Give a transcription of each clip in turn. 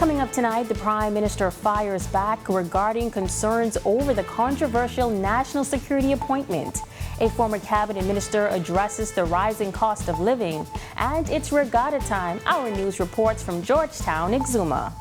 Coming up tonight, the Prime Minister fires back regarding concerns over the controversial national security appointment. A former cabinet minister addresses the rising cost of living. And it's regatta time. Our news reports from Georgetown, Exuma.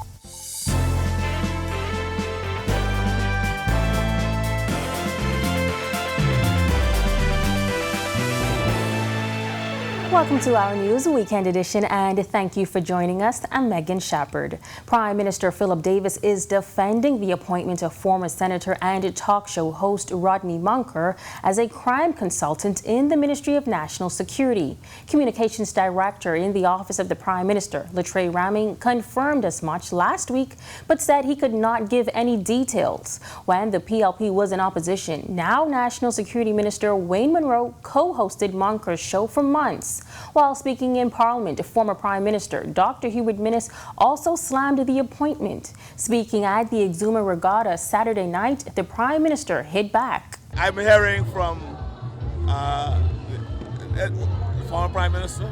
Welcome to our news weekend edition, and thank you for joining us. I'm Megan Shepard. Prime Minister Philip Davis is defending the appointment of former Senator and talk show host Rodney Munker as a crime consultant in the Ministry of National Security. Communications Director in the Office of the Prime Minister, Latrey Raming, confirmed as much last week, but said he could not give any details. When the PLP was in opposition, now National Security Minister Wayne Munro co-hosted Munker's show for months. While speaking in Parliament, former Prime Minister Dr. Hubert Minnis also slammed the appointment. Speaking at the Exuma Regatta Saturday night, the Prime Minister hit back. I'm hearing from the former Prime Minister.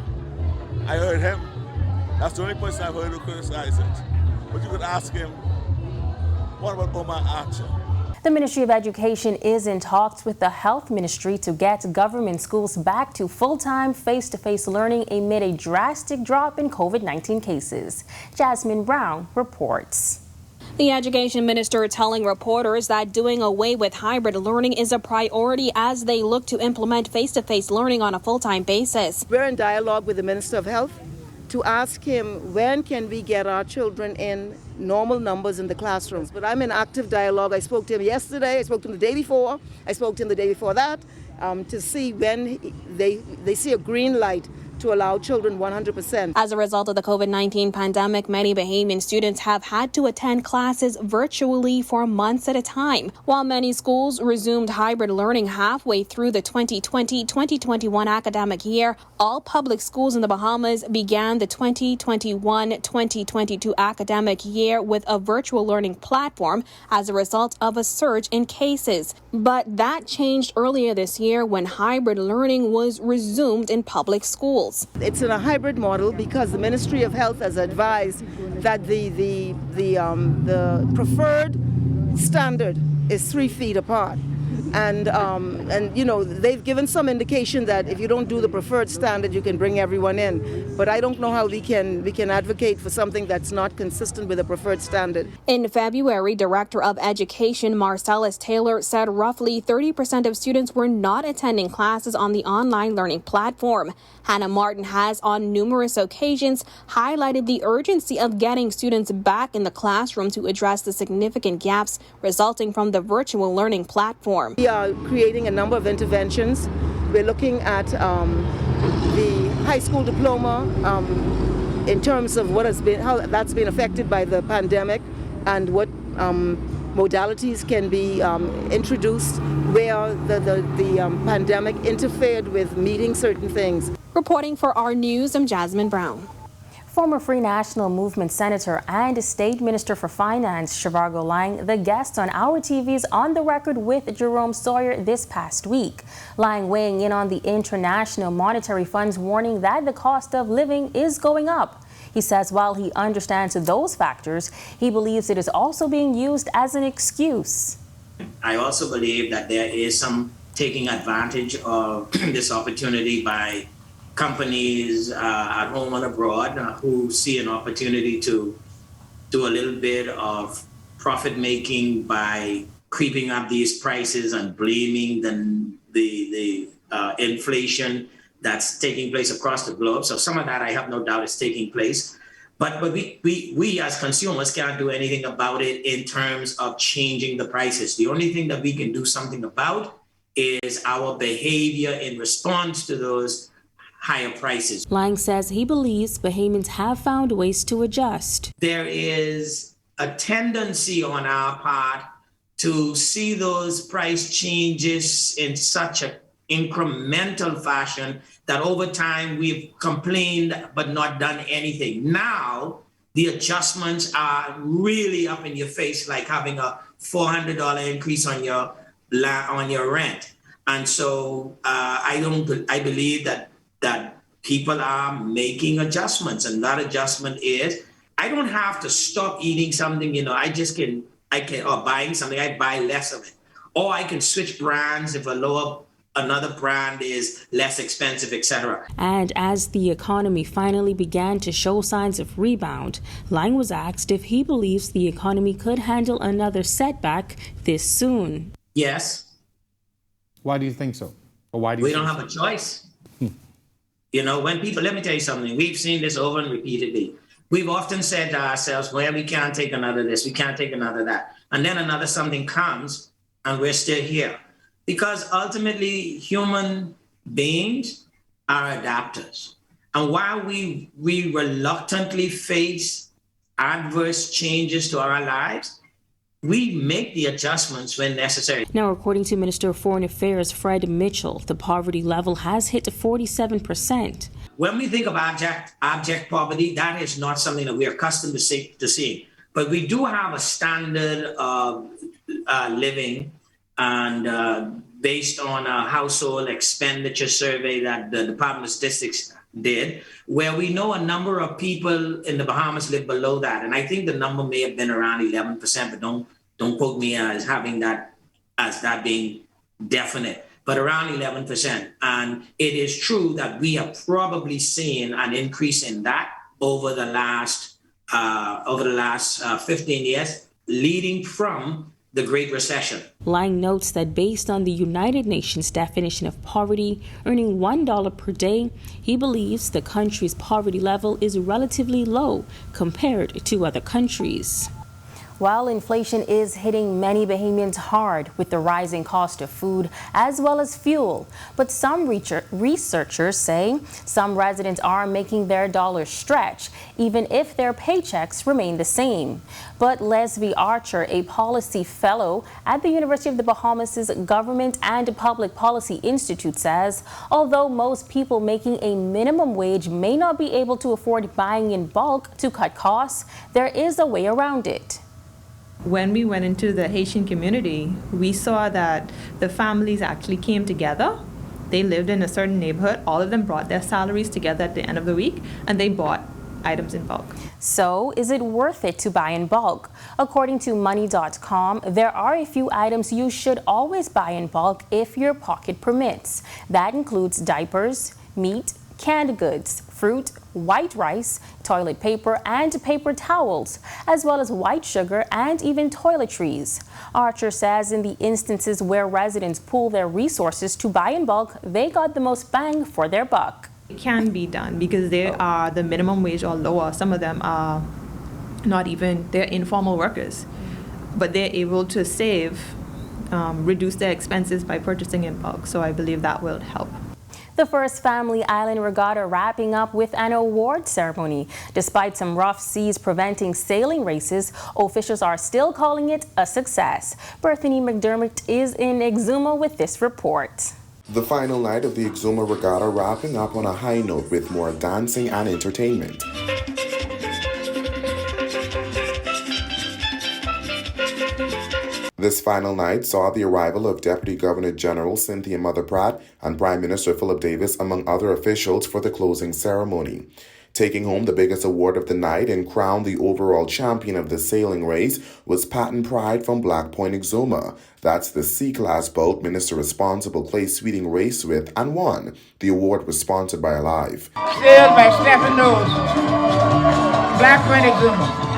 I heard him. That's the only person I've heard who criticize it. But you could ask him, what about Omar Archer? The Ministry of Education is in talks with the Health Ministry to get government schools back to full-time face-to-face learning amid a drastic drop in COVID-19 cases. Jasmine Brown reports. The Education Minister telling reporters that doing away with hybrid learning is a priority as they look to implement face-to-face learning on a full-time basis. We're in dialogue with the Minister of Health to ask him when can we get our children in normal numbers in the classrooms. But I'm in active dialogue. I spoke to him yesterday, I spoke to him the day before, I spoke to him the day before that to see when they see a green light to allow children 100%. As a result of the COVID-19 pandemic, many Bahamian students have had to attend classes virtually for months at a time. While many schools resumed hybrid learning halfway through the 2020-2021 academic year, all public schools in the Bahamas began the 2021-2022 academic year with a virtual learning platform as a result of a surge in cases. But that changed earlier this year when hybrid learning was resumed in public schools. It's in a hybrid model because the Ministry of Health has advised that the preferred standard is 3 feet apart. And you know, they've given some indication that if you don't do the preferred standard, you can bring everyone in. But I don't know how we can advocate for something that's not consistent with a preferred standard. In February, Director of Education Marcellus Taylor said roughly 30% of students were not attending classes on the online learning platform. Hannah Martin has on numerous occasions highlighted the urgency of getting students back in the classroom to address the significant gaps resulting from the virtual learning platform. We are creating a number of interventions. We're looking at the high school diploma in terms of how that's been affected by the pandemic and what modalities can be introduced where the pandemic interfered with meeting certain things. Reporting for our news, I'm Jasmine Brown. Former Free National Movement Senator and State Minister for Finance, Shivargo Lang, the guest on our TV's On the Record with Jerome Sawyer this past week. Lang weighing in on the International Monetary Fund's warning that the cost of living is going up. He says while he understands those factors, he believes it is also being used as an excuse. I also believe that there is some taking advantage of this opportunity by companies at home and abroad who see an opportunity to do a little bit of profit making by creeping up these prices and blaming the inflation that's taking place across the globe. So some of that I have no doubt is taking place. But we as consumers can't do anything about it in terms of changing the prices. The only thing that we can do something about is our behavior in response to those higher prices. Lang says he believes Bahamians have found ways to adjust. There is a tendency on our part to see those price changes in such an incremental fashion that over time we've complained but not done anything. Now, the adjustments are really up in your face, like having a $400 increase on your rent. And so I believe that people are making adjustments, and that adjustment is I don't have to stop eating something, or buying something, I buy less of it. Or I can switch brands if another brand is less expensive, etc. And as the economy finally began to show signs of rebound, Lang was asked if he believes the economy could handle another setback this soon. Yes. Why do you think so? Or why do you We don't have a choice. When people, let me tell you something, we've seen this over and repeatedly. We've often said to ourselves, well, we can't take another this, we can't take another that. And then another something comes and we're still here. Because ultimately, human beings are adapters. And while we reluctantly face adverse changes to our lives, we make the adjustments when necessary. Now, according to Minister of Foreign Affairs Fred Mitchell, the poverty level has hit 47%. When we think of abject poverty, that is not something that we're accustomed to seeing. But we do have a standard of living, and based on a household expenditure survey that the Department of Statistics did, where we know a number of people in the Bahamas live below that. And I think the number may have been around 11%, but don't quote me as having that being definite, but around 11%. And it is true that we have probably seen an increase in that over the last 15 years, leading from the Great Recession. Lang notes that based on the United Nations definition of poverty, earning $1 per day, he believes the country's poverty level is relatively low compared to other countries. While inflation is hitting many Bahamians hard with the rising cost of food as well as fuel, but some researchers say some residents are making their dollars stretch, even if their paychecks remain the same. But Leslie Archer, a policy fellow at the University of the Bahamas' Government and Public Policy Institute, says although most people making a minimum wage may not be able to afford buying in bulk to cut costs, there is a way around it. When we went into the Haitian community, we saw that the families actually came together. They lived in a certain neighborhood. All of them brought their salaries together at the end of the week, and they bought items in bulk. So, is it worth it to buy in bulk? According to Money.com, there are a few items you should always buy in bulk if your pocket permits. That includes diapers, meat, canned goods, fruit, white rice, toilet paper, and paper towels, as well as white sugar and even toiletries. Archer says in the instances where residents pool their resources to buy in bulk, they got the most bang for their buck. It can be done because they are the minimum wage or lower. Some of them are not even, they're informal workers, but they're able to save, reduce their expenses by purchasing in bulk. So I believe that will help. The First Family Island Regatta wrapping up with an award ceremony. Despite some rough seas preventing sailing races, officials are still calling it a success. Berthany McDermott is in Exuma with this report. The final night of the Exuma Regatta wrapping up on a high note with more dancing and entertainment. This final night saw the arrival of Deputy Governor General Cynthia Mother Pratt and Prime Minister Philip Davis, among other officials, for the closing ceremony. Taking home the biggest award of the night and crowned the overall champion of the sailing race was Patton Pride from Black Point Exuma. That's the C-Class boat Minister Responsible Clay Sweeting raced with and won. The award was sponsored by Alive. Sailed by Stephen Knowles, Black Point Exuma.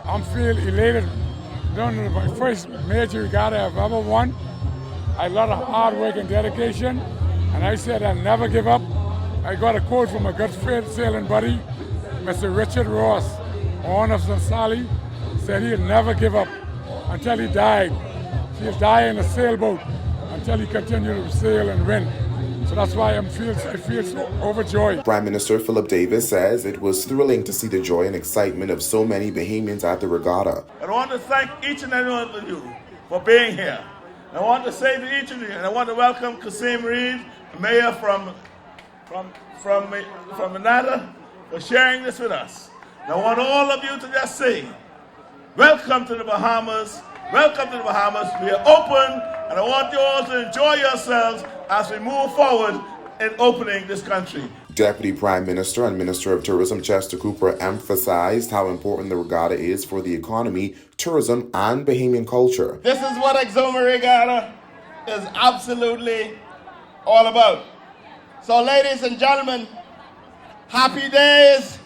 I feel elated. Done my first major regatta I've ever won. A lot of hard work and dedication, and I said I'll never give up. I got a quote from a good friend sailing buddy, Mr. Richard Ross, owner of St. Sally, said he'll never give up until he died. He'll die in a sailboat until he continues to sail and win. So that's why I feel so overjoyed. Prime Minister Philip Davis says it was thrilling to see the joy and excitement of so many Bahamians at the regatta. I want to thank each and every one of you for being here. I want to say to each of you, and I want to welcome Kasim Reed, the mayor from Manada, for sharing this with us. And I want all of you to just say, welcome to the Bahamas, Welcome to the Bahamas. We are open, and I want you all to enjoy yourselves as we move forward in opening this country. Deputy Prime Minister and Minister of Tourism Chester Cooper emphasized how important the regatta is for the economy, tourism, and Bahamian culture. This is what Exuma Regatta is absolutely all about. So, ladies and gentlemen, happy days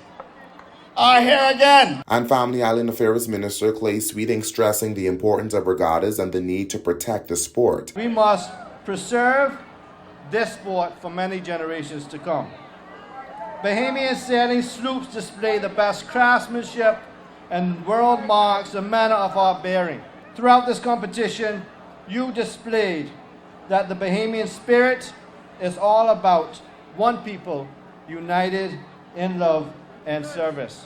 are here again. And Family Island Affairs Minister Clay Sweeting stressing the importance of regattas and the need to protect the sport. We must preserve this sport for many generations to come. Bahamian sailing sloops display the best craftsmanship and world marks the manner of our bearing. Throughout this competition, you displayed that the Bahamian spirit is all about one people united in love and service.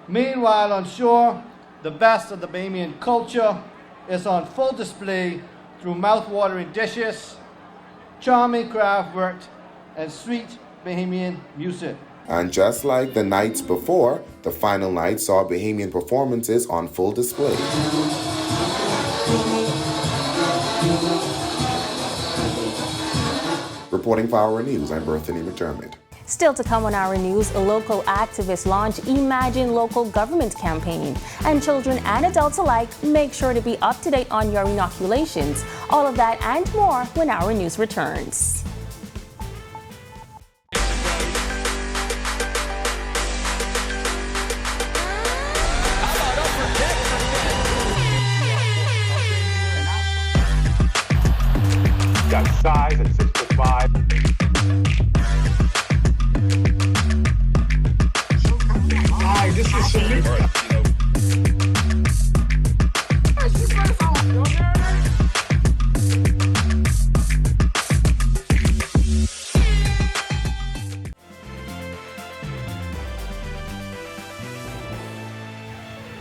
Meanwhile, on shore, the best of the Bahamian culture is on full display through mouth-watering dishes, charming craft work, and sweet Bahamian music. And just like the nights before, the final night saw Bahamian performances on full display. Reporting for Our News, I'm Berthany McDermott. Still to come on Our News, local activists launch Imagine Local Government campaign. And children and adults alike, make sure to be up to date on your inoculations. All of that and more when Our News returns. Got size at 6'5". Hi, this is Shamika.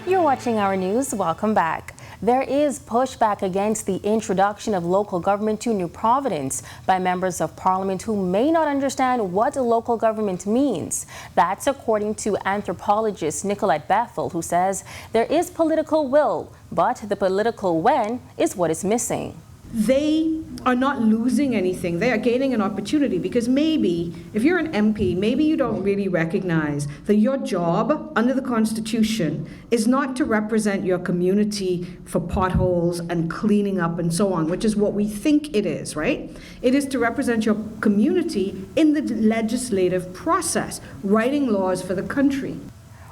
You're watching Our News. Welcome back. There is pushback against the introduction of local government to New Providence by members of Parliament who may not understand what local government means. That's according to anthropologist Nicolette Bethel, who says there is political will, but the political when is what is missing. They are not losing anything. They are gaining an opportunity, because maybe if you're an MP, maybe you don't really recognize that your job under the Constitution is not to represent your community for potholes and cleaning up and so on, which is what we think it is, right? It is to represent your community in the legislative process, writing laws for the country.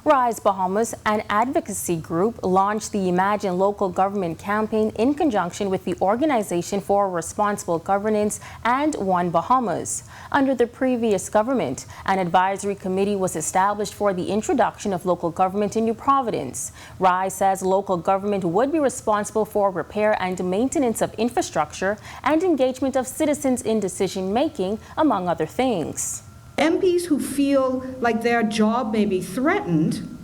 Rise Bahamas, an advocacy group, launched the Imagine Local Government campaign in conjunction with the Organization for Responsible Governance and One Bahamas. Under the previous government, an advisory committee was established for the introduction of local government in New Providence. Rise says local government would be responsible for repair and maintenance of infrastructure and engagement of citizens in decision-making, among other things. MPs who feel like their job may be threatened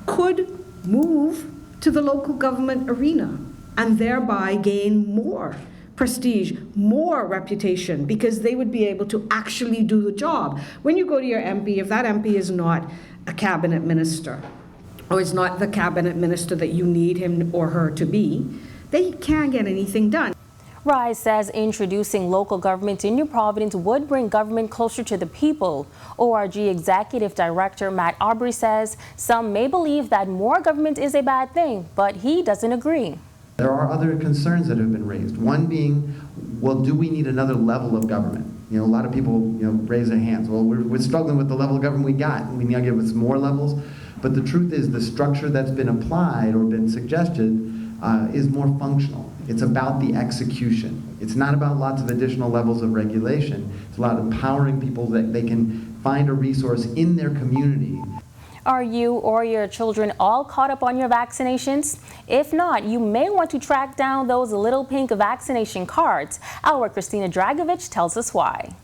could move to the local government arena and thereby gain more prestige, more reputation, because they would be able to actually do the job. When you go to your MP, if that MP is not a cabinet minister, or is not the cabinet minister that you need him or her to be, they can't get anything done. Rise says introducing local government in New Providence would bring government closer to the people. ORG Executive Director Matt Aubrey says some may believe that more government is a bad thing, but he doesn't agree. There are other concerns that have been raised. One being, well, do we need another level of government? A lot of people, raise their hands. Well, we're struggling with the level of government we got, and we need to give us more levels. But the truth is, the structure that's been applied or been suggested is more functional. It's about the execution. It's not about lots of additional levels of regulation. It's about empowering people that they can find a resource in their community. Are you or your children all caught up on your vaccinations? If not, you may want to track down those little pink vaccination cards. Our Christina Dragovich tells us why.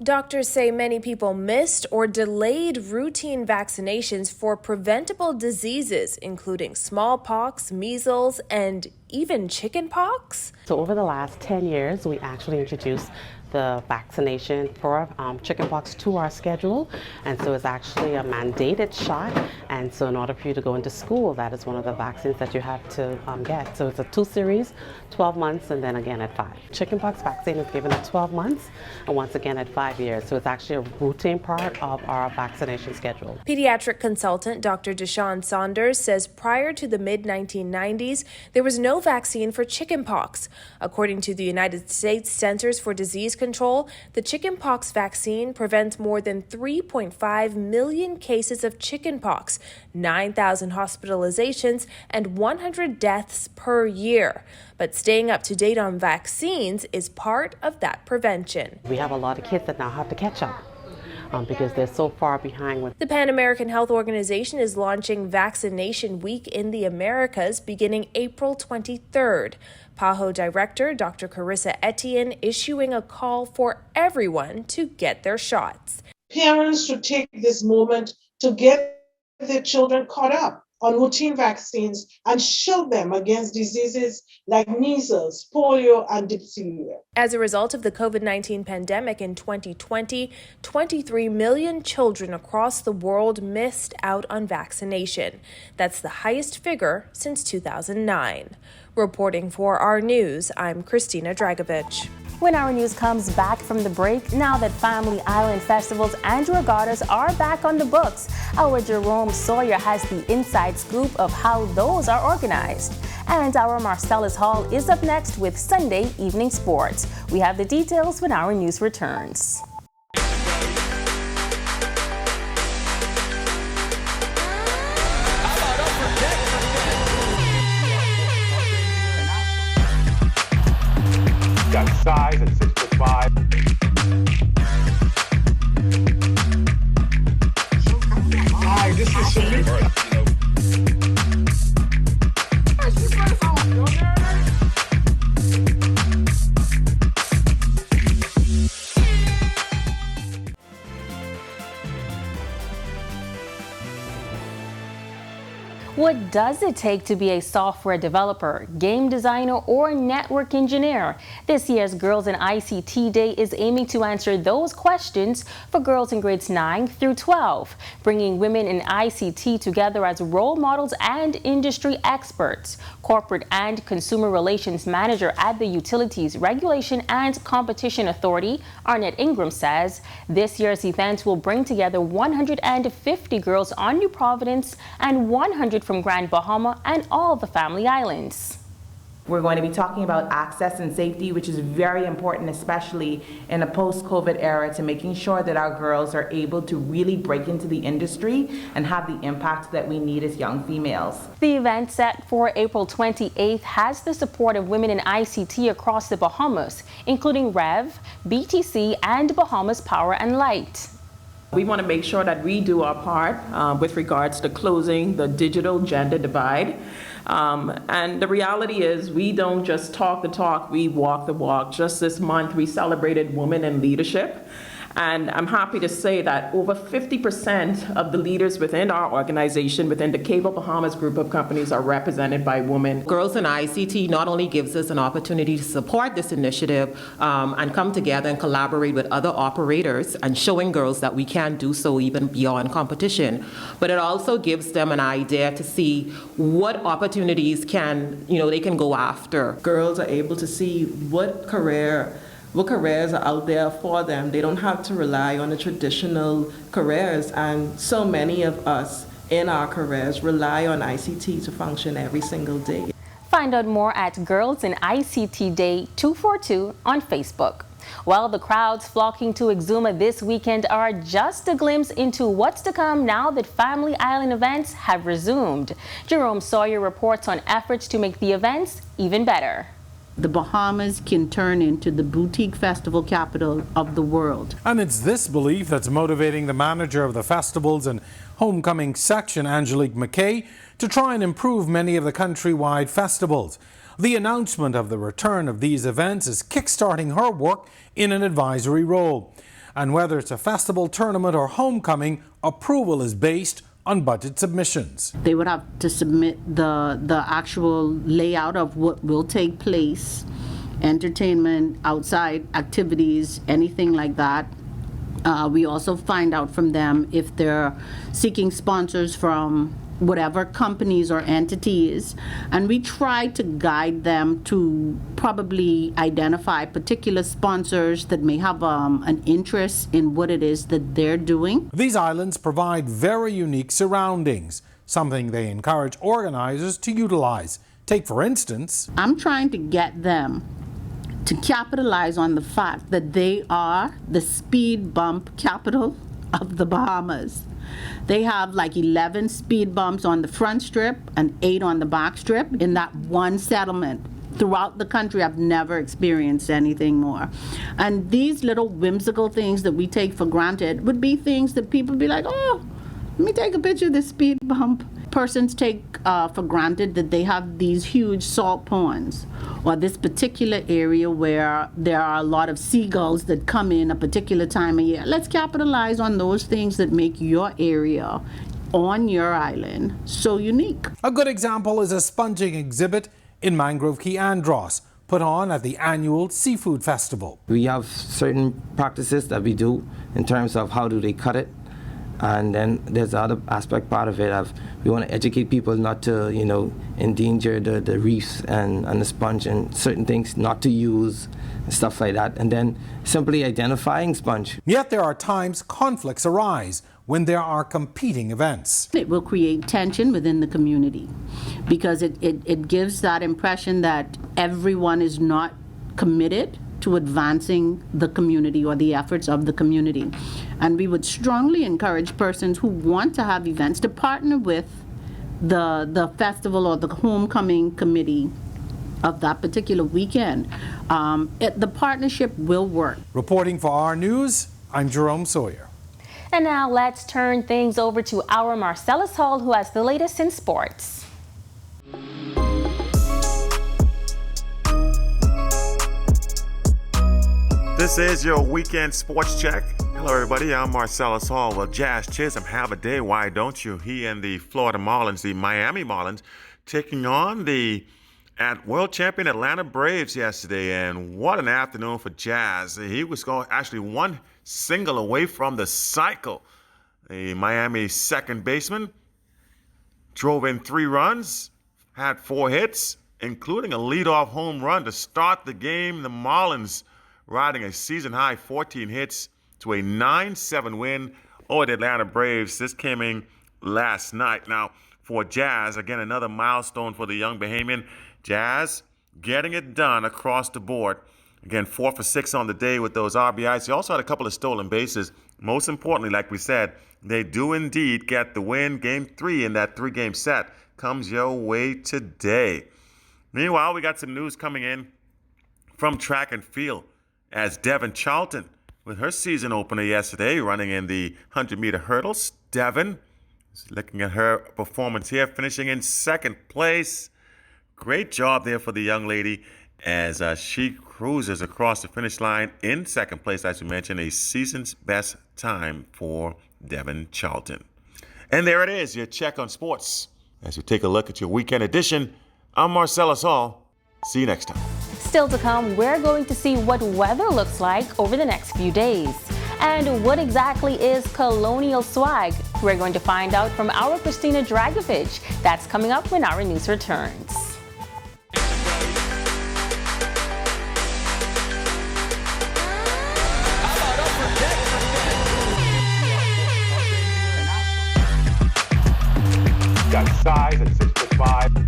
Doctors say many people missed or delayed routine vaccinations for preventable diseases, including smallpox, measles, and even chickenpox? So over the last 10 years, we actually introduced the vaccination for chickenpox to our schedule, and so it's actually a mandated shot, and so in order for you to go into school, that is one of the vaccines that you have to get. So it's a 2 series, 12 months, and then again at 5. Chickenpox vaccine is given at 12 months, and once again at 5 years, so it's actually a routine part of our vaccination schedule. Pediatric consultant Dr. Deshawn Saunders says prior to the mid-1990s, there was no vaccine for chickenpox. According to the United States Centers for Disease Control, the chickenpox vaccine prevents more than 3.5 million cases of chickenpox, 9,000 hospitalizations, and 100 deaths per year. But staying up to date on vaccines is part of that prevention. We have a lot of kids that now have to catch up because they're so far behind. The Pan American Health Organization is launching Vaccination Week in the Americas beginning April 23rd. PAHO Director Dr. Carissa Etienne issuing a call for everyone to get their shots. Parents should take this moment to get their children caught up on routine vaccines and shield them against diseases like measles, polio, and diphtheria. As a result of the COVID-19 pandemic in 2020, 23 million children across the world missed out on vaccination. That's the highest figure since 2009. Reporting for our news, I'm Christina Dragovich. When our news comes back from the break, now that Family Island festivals and regattas are back on the books, our Jerome Sawyer has the inside scoop of how those are organized. And our Marcellus Hall is up next with Sunday Evening Sports. We have the details when our news returns. Got size at 6'5". Hi, this is Shamik. What does it take to be a software developer, game designer, or network engineer? This year's Girls in ICT Day is aiming to answer those questions for girls in grades 9 through 12, bringing women in ICT together as role models and industry experts. Corporate and Consumer Relations Manager at the Utilities Regulation and Competition Authority, Arnett Ingram, says this year's event will bring together 150 girls on New Providence and 100 from Grand Bahama and all the Family Islands. We're going to be talking about access and safety, which is very important, especially in a post-COVID era, to making sure that our girls are able to really break into the industry and have the impact that we need as young females. The event, set for April 28th, has the support of women in ICT across the Bahamas, including REV, BTC, and Bahamas Power and Light. We want to make sure that we do our part with regards to closing the digital gender divide. And the reality is we don't just talk the talk, we walk the walk. Just this month we celebrated Women in Leadership. And I'm happy to say that over 50% of the leaders within our organization, within the Cable Bahamas group of companies, are represented by women. Girls in ICT not only gives us an opportunity to support this initiative and come together and collaborate with other operators and showing girls that we can do so even beyond competition, but it also gives them an idea to see what opportunities they can go after. Girls are able to see what careers are out there for them. They don't have to rely on the traditional careers, and so many of us in our careers rely on ICT to function every single day. Find out more at Girls in ICT Day 242 on Facebook. Well, the crowds flocking to Exuma this weekend are just a glimpse into what's to come now that Family Island events have resumed. Jerome Sawyer reports on efforts to make the events even better. The Bahamas can turn into the boutique festival capital of the world. And it's this belief that's motivating the manager of the festivals and homecoming section, Angelique McKay, to try and improve many of the countrywide festivals. The announcement of the return of these events is kickstarting her work in an advisory role. And whether it's a festival, tournament or homecoming, approval is based on budget submissions. They would have to submit the actual layout of what will take place, entertainment, outside activities, anything like that. We also find out from them if they're seeking sponsors from whatever companies or entities, and we try to guide them to probably identify particular sponsors that may have an interest in what it is that they're doing. These islands provide very unique surroundings, something they encourage organizers to utilize. Take, for instance, I'm trying to get them to capitalize on the fact that they are the speed bump capital of the Bahamas. They have like 11 speed bumps on the front strip and 8 on the back strip in that one settlement. Throughout the country, I've never experienced anything more. And these little whimsical things that we take for granted would be things that people would be like, oh, let me take a picture of this speed bump. Persons take for granted that they have these huge salt ponds, or this particular area where there are a lot of seagulls that come in a particular time of year. Let's capitalize on those things that make your area on your island so unique. A good example is a sponging exhibit in Mangrove Key Andros, put on at the annual Seafood Festival. We have certain practices that we do in terms of how do they cut it. And then there's the other aspect part of it of we want to educate people not to, endanger the reefs and the sponge and certain things not to use and stuff like that. And then simply identifying sponge. Yet there are times conflicts arise when there are competing events. It will create tension within the community because it gives that impression that everyone is not committed to advancing the community or the efforts of the community. And we would strongly encourage persons who want to have events to partner with the festival or the homecoming committee of that particular weekend. The partnership will work. Reporting for our news, I'm Jerome Sawyer. And now let's turn things over to our Marcellus Hall, who has the latest in sports. This is your weekend sports check. Hello, everybody. I'm Marcellus Hall. Well, Jazz Chisholm have a day. Why don't you? He and the Florida Marlins, the Miami Marlins, taking on the world champion Atlanta Braves yesterday. And what an afternoon for Jazz. He was actually one single away from the cycle. The Miami second baseman drove in 3 runs, had 4 hits, including a leadoff home run to start the game. The Marlins riding a season-high 14 hits to a 9-7 win over the Atlanta Braves. This came in last night. Now, for Jazz, again, another milestone for the young Bahamian. Jazz getting it done across the board. Again, 4 for 6 on the day with those RBIs. He also had a couple of stolen bases. Most importantly, like we said, they do indeed get the win. Game 3 in that 3-game set comes your way today. Meanwhile, we got some news coming in from track and field, as Devin Charlton, with her season opener yesterday, running in the 100-meter hurdles. Devin, looking at her performance here, finishing in 2nd place. Great job there for the young lady as she cruises across the finish line in 2nd place, as we mentioned, a season's best time for Devin Charlton. And there it is, your check on sports. As we take a look at your weekend edition, I'm Marcellus Hall. See you next time. Still to come, we're going to see what weather looks like over the next few days. And what exactly is colonial swag? We're going to find out from our Christina Dragovich. That's coming up when our news returns. Got size at 6'5".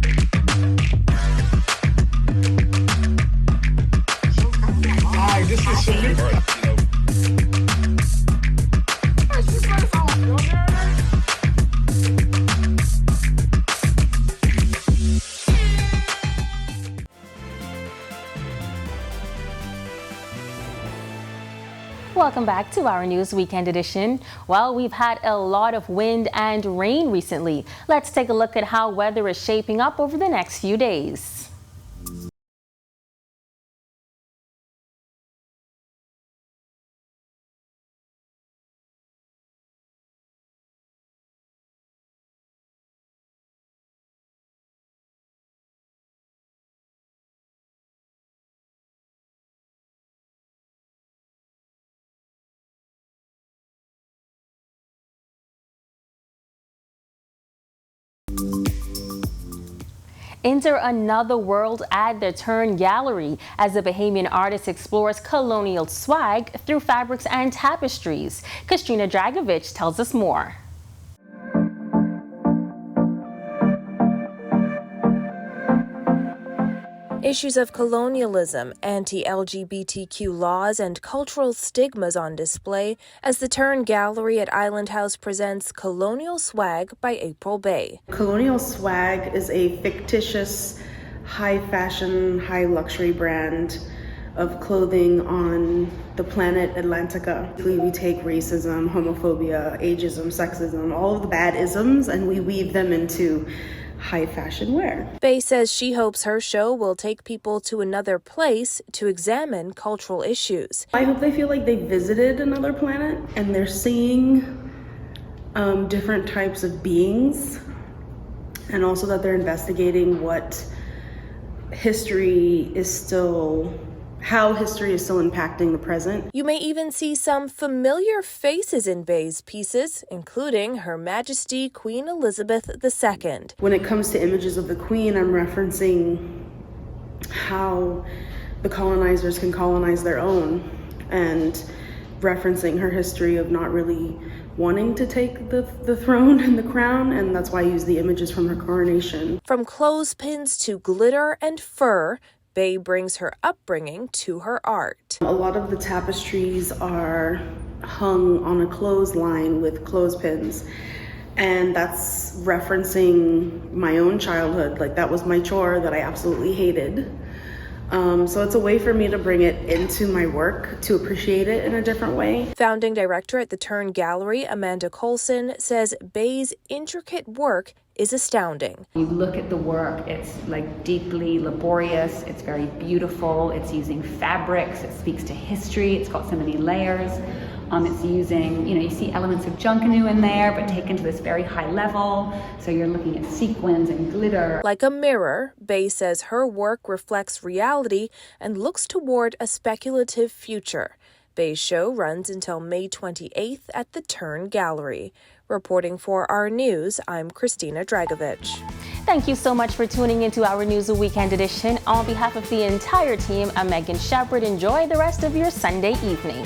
Hi, this is Shamik. Welcome back to our News Weekend edition. Well, we've had a lot of wind and rain recently. Let's take a look at how weather is shaping up over the next few days. Enter another world at the Turn Gallery as the Bahamian artist explores colonial swag through fabrics and tapestries. Christina Dragovich tells us more. Issues of colonialism, anti-LGBTQ laws, and cultural stigmas on display as the Turn Gallery at Island House presents Colonial Swag by April Bay. Colonial Swag is a fictitious, high-fashion, high-luxury brand of clothing on the planet Atlantica. We take racism, homophobia, ageism, sexism, all of the bad isms, and we weave them into high fashion wear. Bay says she hopes her show will take people to another place to examine cultural issues. I hope they feel like they visited another planet and they're seeing different types of beings, and also that they're investigating how history is still impacting the present. You may even see some familiar faces in Bay's pieces, including Her Majesty Queen Elizabeth II. When it comes to images of the Queen, I'm referencing how the colonizers can colonize their own, and referencing her history of not really wanting to take the throne and the crown, and that's why I use the images from her coronation. From clothespins to glitter and fur, Bay brings her upbringing to her art. A lot of the tapestries are hung on a clothesline with clothespins, and that's referencing my own childhood. Like, that was my chore that I absolutely hated. So it's a way for me to bring it into my work, to appreciate it in a different way. Founding director at the Turn Gallery, Amanda Colson, says Bay's intricate work is astounding. You look at the work, it's like deeply laborious, it's very beautiful, it's using fabrics, it speaks to history, it's got so many layers. It's using, you see elements of Junkanoo in there, but taken to this very high level. So you're looking at sequins and glitter. Like a mirror, Bay says her work reflects reality and looks toward a speculative future. Bay's show runs until May 28th at the Turn Gallery. Reporting for Our News, I'm Christina Dragovich. Thank you so much for tuning into our News Weekend edition. On behalf of the entire team, I'm Megan Shepard. Enjoy the rest of your Sunday evening.